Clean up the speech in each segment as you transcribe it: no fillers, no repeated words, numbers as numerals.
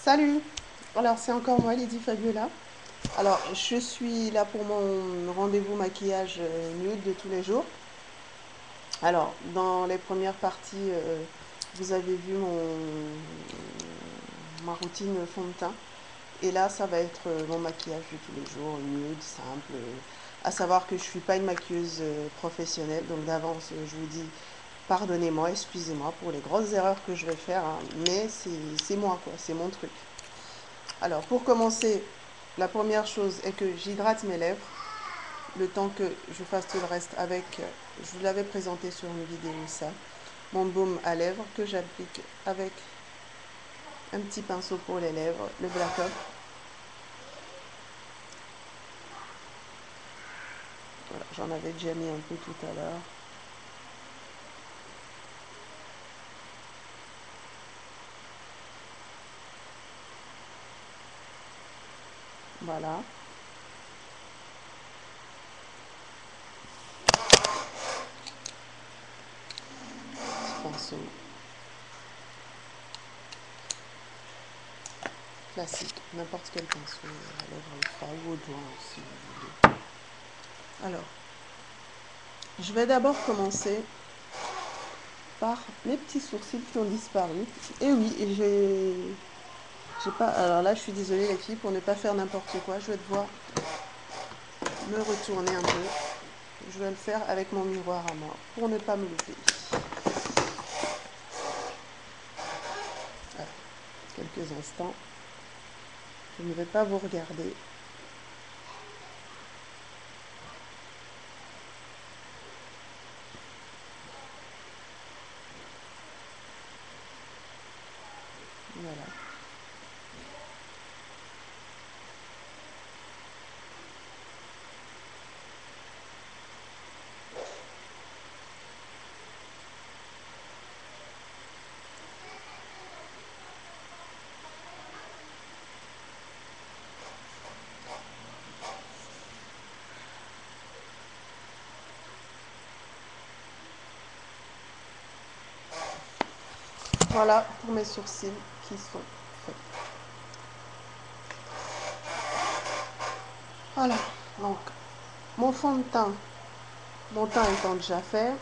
Salut! Alors, c'est encore moi, Lydie Fabiola. Alors, je suis là pour mon rendez-vous maquillage nude de tous les jours. Alors, dans les premières parties, vous avez vu ma routine fond de teint. Et là, ça va être mon maquillage de tous les jours, nude, simple. À savoir que je suis pas une maquilleuse professionnelle, donc d'avance, je vous dis pardonnez-moi, excusez-moi pour les grosses erreurs que je vais faire, hein, mais c'est moi, quoi, c'est mon truc. Alors, pour commencer, la première chose est que j'hydrate mes lèvres, le temps que je fasse tout le reste avec, je vous l'avais présenté sur une vidéo ça, mon baume à lèvres que j'applique avec un petit pinceau pour les lèvres, le Black Ops. Voilà, j'en avais déjà mis un peu tout à l'heure. Voilà. Petit pinceau. Classique, n'importe quel pinceau, à lèvres alpha ou au doigt si vous voulez. Alors, je vais d'abord commencer par mes petits sourcils qui ont disparu. Et oui, j'ai pas. Alors là, je suis désolée les filles, pour ne pas faire n'importe quoi, je vais devoir me retourner un peu. Je vais le faire avec mon miroir à moi pour ne pas me louper. Voilà. Quelques instants. Je ne vais pas vous regarder. Voilà. Voilà pour mes sourcils qui sont faits. Voilà. Donc, mon fond de teint, mon teint étant déjà fait,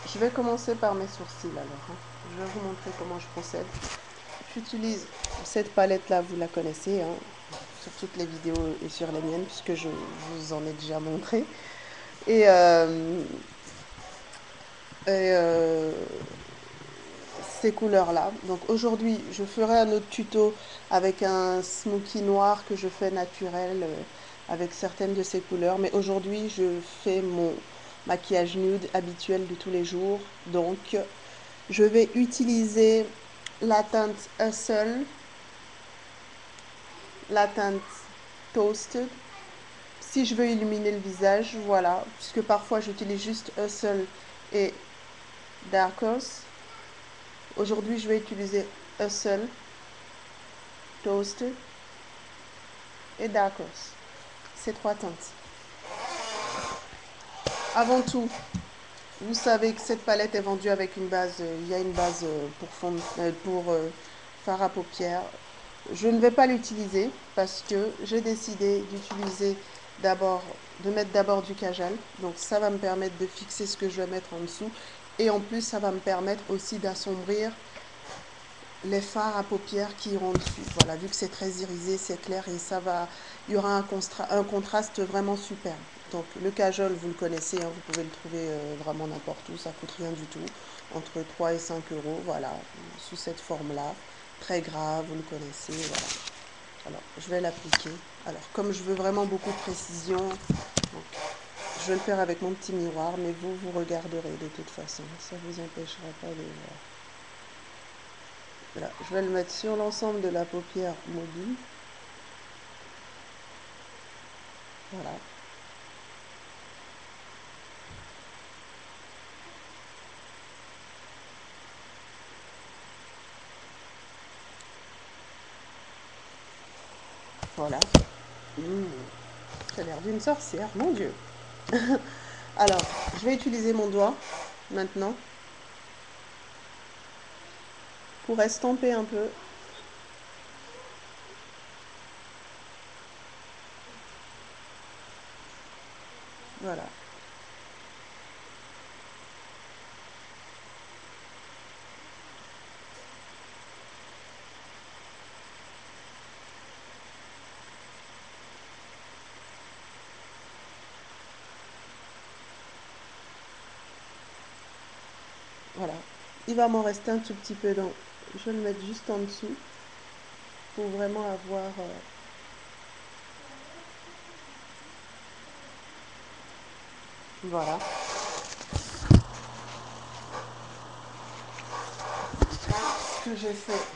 je vais commencer par mes sourcils alors. Hein. Je vais vous montrer comment je procède. J'utilise cette palette-là, vous la connaissez, hein, sur toutes les vidéos et sur les miennes, puisque je vous en ai déjà montré. Et, et ces couleurs-là. Donc aujourd'hui, je ferai un autre tuto avec un smoky noir que je fais naturel avec certaines de ces couleurs. Mais aujourd'hui, je fais mon maquillage nude habituel de tous les jours. Donc, je vais utiliser la teinte Hustle, la teinte Toasted. Si je veux illuminer le visage, voilà, puisque parfois j'utilise juste Hustle et Dark Horse. Aujourd'hui, je vais utiliser Hustle, Toasted et Dark Horse. Ces trois teintes. Avant tout, vous savez que cette palette est vendue avec une base, il y a une base pour fard à paupières. Je ne vais pas l'utiliser parce que j'ai décidé d'utiliser d'abord, de mettre d'abord du kajal. Donc ça va me permettre de fixer ce que je vais mettre en dessous. Et en plus, ça va me permettre aussi d'assombrir les fards à paupières qui iront dessus. Voilà, vu que c'est très irisé, c'est clair et ça va, il y aura un contraste vraiment super. Donc le kajal, vous le connaissez, hein, vous pouvez le trouver vraiment n'importe où, ça coûte rien du tout, entre 3 et 5 euros, voilà, sous cette forme-là, très gras, vous le connaissez, voilà. Alors, je vais l'appliquer. Alors, comme je veux vraiment beaucoup de précision, donc, je vais le faire avec mon petit miroir, mais vous regarderez de toute façon, ça ne vous empêchera pas de voir. Voilà, je vais le mettre sur l'ensemble de la paupière mobile. Voilà. Voilà. Ça a l'air d'une sorcière, mon Dieu. Alors, je vais utiliser mon doigt maintenant. pour estomper un peu. Voilà. Voilà. Il va m'en rester un tout petit peu, donc je vais le mettre juste en dessous pour vraiment avoir... voilà. Ce que j'ai fait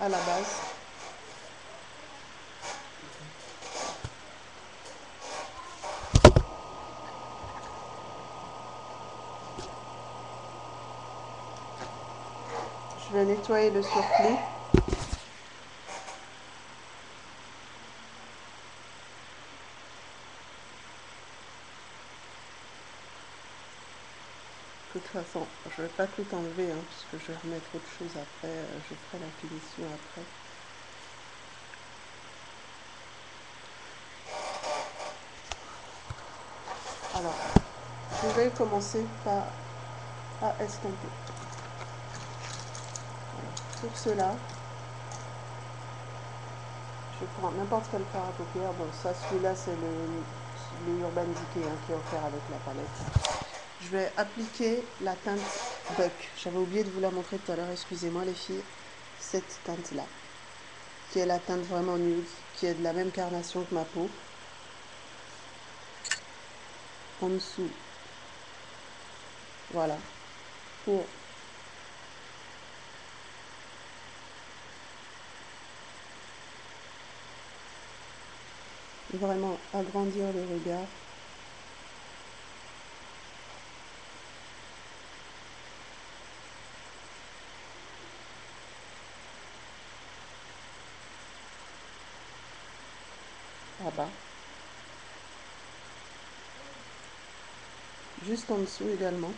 à la base. Je vais nettoyer le surplus. De toute façon, je ne vais pas tout enlever, hein, puisque je vais remettre autre chose après. Je ferai la finition après. Alors, je vais commencer par estomper. Alors, pour cela, je prends n'importe quel fard à paupières. Bon, ça, celui-là, c'est le Urban Decay qui est offert avec la palette. Je vais appliquer la teinte Buck. J'avais oublié de vous la montrer tout à l'heure, excusez-moi les filles. Cette teinte-là, qui est la teinte vraiment nude, qui est de la même carnation que ma peau. En dessous, voilà, pour vraiment agrandir le regard. Là-bas. Juste en dessous également.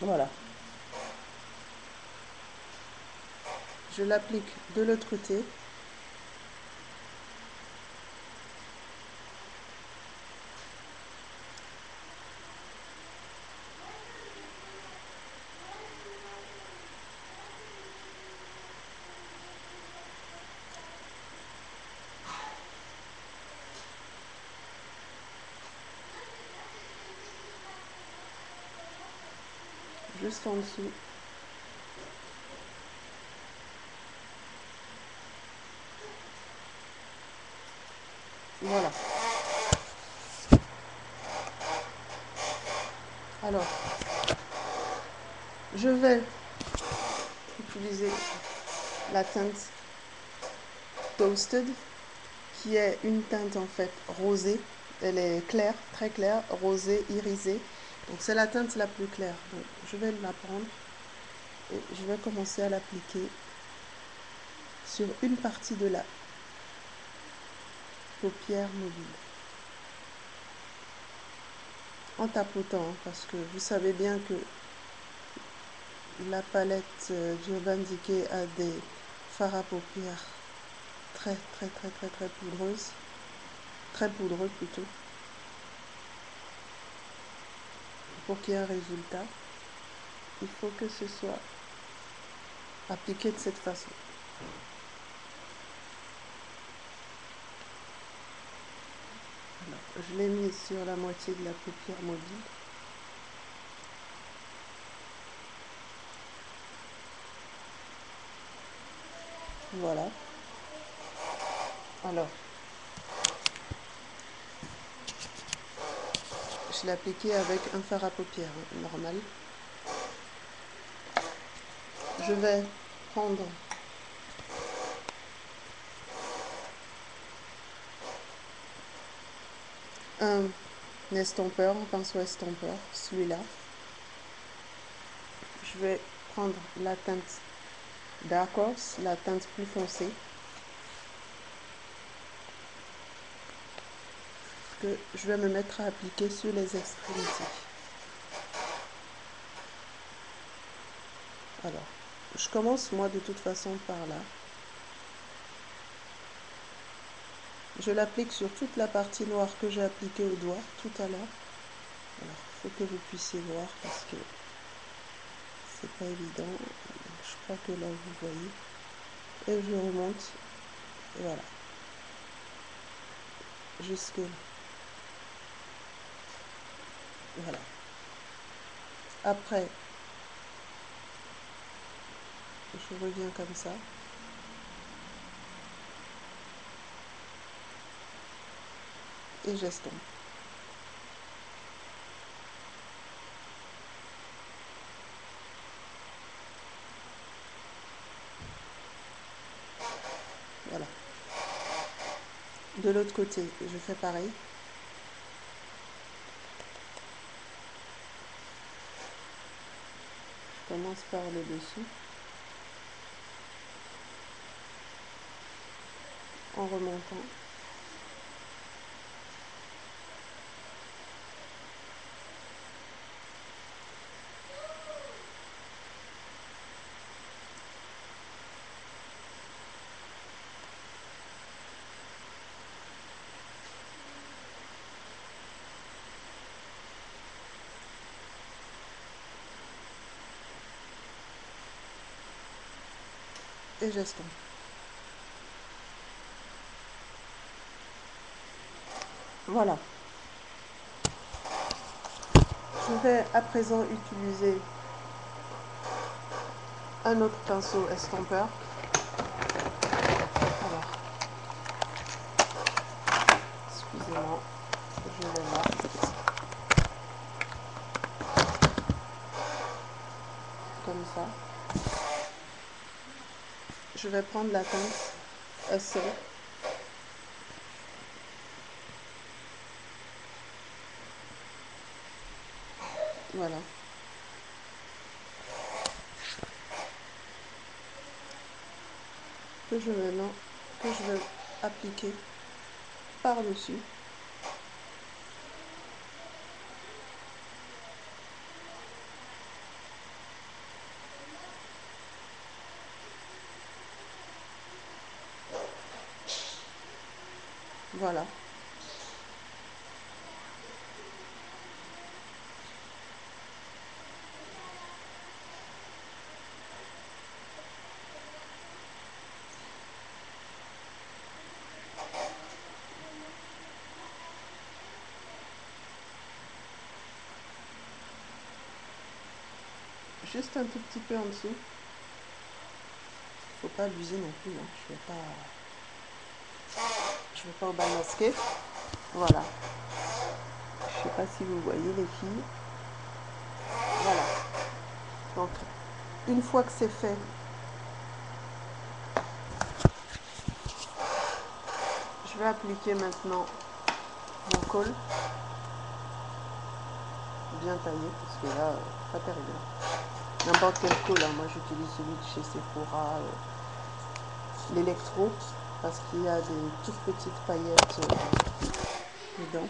Voilà. Je l'applique de l'autre côté. Juste en dessous. Voilà. Alors, je vais utiliser la teinte Toasted, qui est une teinte en fait rosée. Elle est claire, très claire, rosée, irisée. Donc c'est la teinte la plus claire. Donc je vais la prendre et je vais commencer à l'appliquer sur une partie de la paupière mobile. En tapotant, parce que vous savez bien que la palette d'Urban Decay a des fards à paupières très poudreuses. Très poudreux plutôt. Pour qu'il y ait un résultat, il faut que ce soit appliqué de cette façon. Alors, je l'ai mis sur la moitié de la paupière mobile. Voilà. Alors, je l'ai appliqué avec un fard à paupières normal. Je vais prendre un estompeur, un pinceau estompeur, celui-là. Je vais prendre la teinte Dark Horse, la teinte plus foncée. que je vais me mettre à appliquer sur les extrémités. Alors, je commence moi de toute façon par là. Je l'applique sur toute la partie noire que j'ai appliquée au doigt tout à l'heure. Alors, il faut que vous puissiez voir parce que c'est pas évident. Je crois que là vous voyez. Et je remonte. Voilà. Jusque là. Voilà. Après, je reviens comme ça. Et j'estompe. Voilà. De l'autre côté, je fais pareil. Je commence par le dessous. En remontant. Et j'estompe. Voilà. Je vais à présent utiliser un autre pinceau estompeur. Alors, excusez-moi, je l'ai là. Comme ça. Je vais prendre la teinte Hustle. Voilà. Que je vais appliquer par-dessus. Voilà. Juste un tout petit peu en dessous. Faut pas abuser non plus, hein. Je vais pas masquer. Voilà. Je sais pas si vous voyez les filles. Voilà. Donc, une fois que c'est fait, je vais appliquer maintenant mon col. Bien taillé, parce que là, pas terrible. N'importe quel col, hein. Moi j'utilise celui de chez Sephora, l'électro, parce qu'il y a des toutes petites paillettes dedans.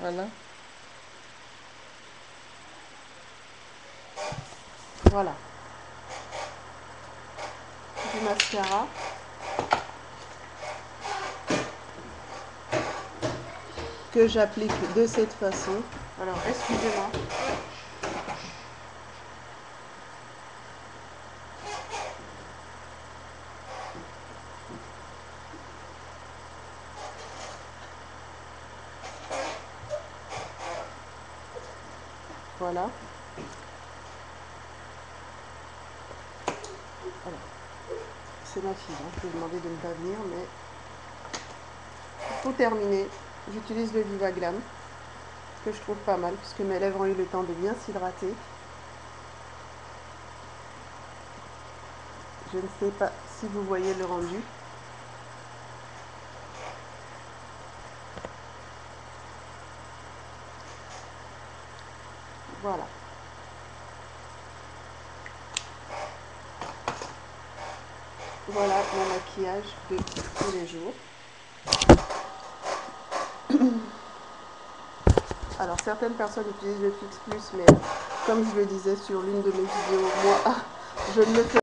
Voilà. Voilà. Du mascara. Que j'applique de cette façon. Alors, excusez-moi. Voilà. Voilà. C'est ma fille, hein. Je lui ai demandé de ne pas venir, mais pour terminer, j'utilise le Viva Glam, que je trouve pas mal, puisque mes lèvres ont eu le temps de bien s'hydrater. Je ne sais pas si vous voyez le rendu. Voilà. Voilà mon maquillage de tous les jours. Alors certaines personnes utilisent le Fix Plus, mais comme je le disais sur l'une de mes vidéos, moi je ne le fais